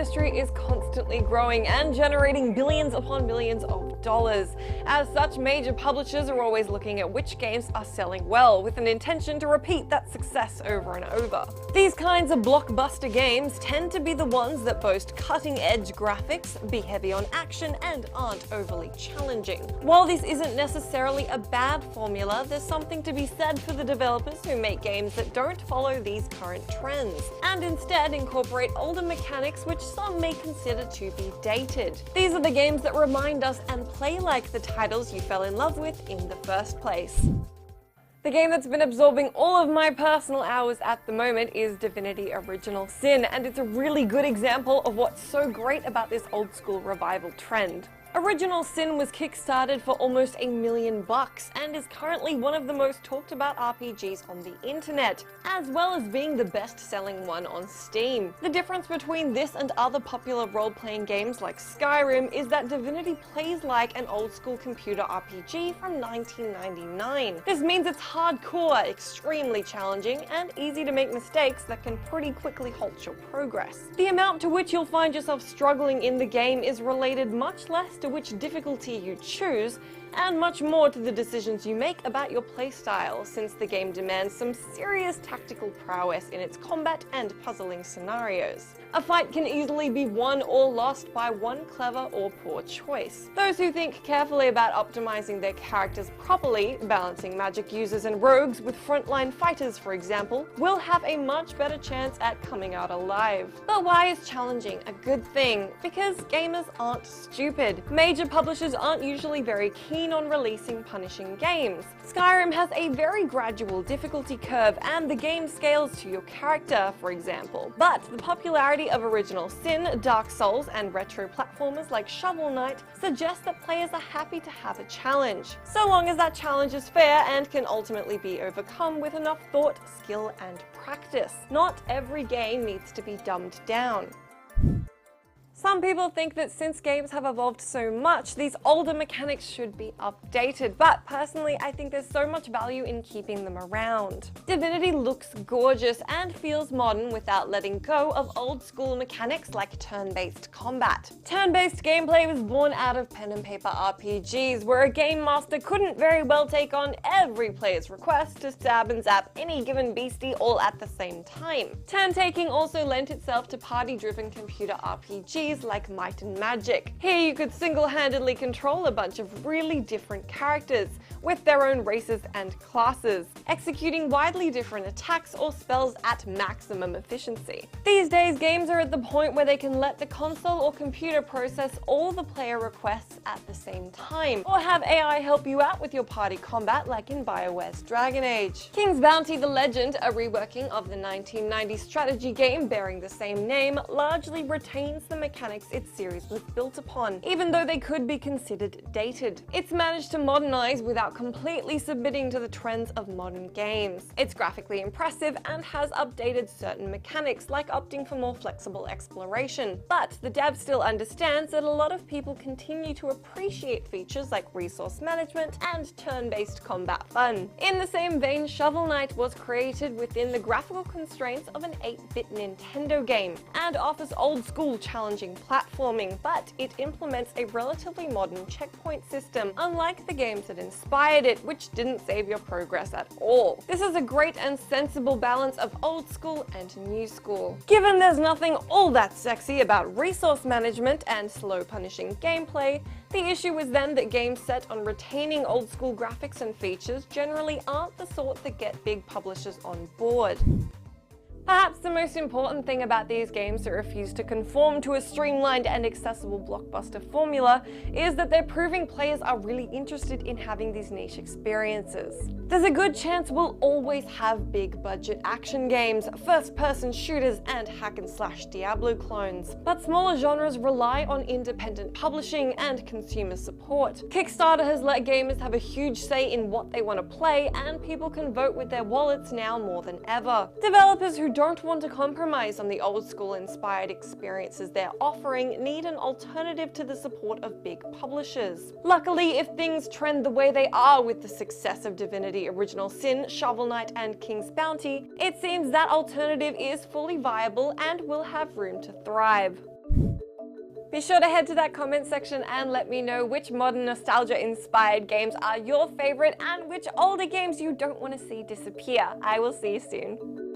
industry is constantly growing and generating billions upon billions of dollars. As such, major publishers are always looking at which games are selling well, with an intention to repeat that success over and over. These kinds of blockbuster games tend to be the ones that boast cutting-edge graphics, be heavy on action, and aren't overly challenging. While this isn't necessarily a bad formula, there's something to be said for the developers who make games that don't follow these current trends, and instead incorporate older mechanics which some may consider to be dated. These are the games that remind us and play like the titles you fell in love with in the first place. The game that's been absorbing all of my personal hours at the moment is Divinity Original Sin, and it's a really good example of what's so great about this old school revival trend. Original Sin was kickstarted for almost $1 million and is currently one of the most talked about RPGs on the internet, as well as being the best-selling one on Steam. The difference between this and other popular role-playing games like Skyrim is that Divinity plays like an old-school computer RPG from 1999. This means it's hardcore, extremely challenging, and easy to make mistakes that can pretty quickly halt your progress. The amount to which you'll find yourself struggling in the game is related much less to which difficulty you choose, and much more to the decisions you make about your playstyle, since the game demands some serious tactical prowess in its combat and puzzling scenarios. A fight can easily be won or lost by one clever or poor choice. Those who think carefully about optimizing their characters properly, balancing magic users and rogues with frontline fighters for example, will have a much better chance at coming out alive. But why is challenging a good thing? Because gamers aren't stupid. Major publishers aren't usually very keen on releasing punishing games. Skyrim has a very gradual difficulty curve, and the game scales to your character, for example. But the popularity of Original Sin, Dark Souls, and retro platformers like Shovel Knight suggest that players are happy to have a challenge, so long as that challenge is fair and can ultimately be overcome with enough thought, skill, and practice. Not every game needs to be dumbed down. Some people think that since games have evolved so much, these older mechanics should be updated, but personally I think there's so much value in keeping them around. Divinity looks gorgeous and feels modern without letting go of old school mechanics like turn-based combat. Turn-based gameplay was born out of pen and paper RPGs, where a game master couldn't very well take on every player's request to stab and zap any given beastie all at the same time. Turn-taking also lent itself to party-driven computer RPGs like Might and Magic. Here you could single-handedly control a bunch of really different characters, with their own races and classes, executing widely different attacks or spells at maximum efficiency. These days, games are at the point where they can let the console or computer process all the player requests at the same time, or have AI help you out with your party combat like in BioWare's Dragon Age. King's Bounty: The Legend, a reworking of the 1990 strategy game bearing the same name, largely retains the mechanics its series was built upon, even though they could be considered dated. It's managed to modernize without completely submitting to the trends of modern games. It's graphically impressive and has updated certain mechanics, like opting for more flexible exploration. But the dev still understands that a lot of people continue to appreciate features like resource management and turn-based combat fun. In the same vein, Shovel Knight was created within the graphical constraints of an 8-bit Nintendo game, and offers old-school challenging platforming, but it implements a relatively modern checkpoint system, unlike the games that inspired it, which didn't save your progress at all. This is a great and sensible balance of old school and new school. Given there's nothing all that sexy about resource management and slow punishing gameplay, the issue is then that games set on retaining old school graphics and features generally aren't the sort that get big publishers on board. Perhaps the most important thing about these games that refuse to conform to a streamlined and accessible blockbuster formula is that they're proving players are really interested in having these niche experiences. There's a good chance we'll always have big budget action games, first-person shooters, and hack-and-slash Diablo clones, but smaller genres rely on independent publishing and consumer support. Kickstarter has let gamers have a huge say in what they want to play, and people can vote with their wallets now more than ever. Developers who don't want to compromise on the old-school inspired experiences they're offering need an alternative to the support of big publishers. Luckily, if things trend the way they are with the success of Divinity Original Sin, Shovel Knight, and King's Bounty, it seems that alternative is fully viable and will have room to thrive. Be sure to head to that comment section and let me know which modern nostalgia-inspired games are your favorite and which older games you don't want to see disappear. I will see you soon.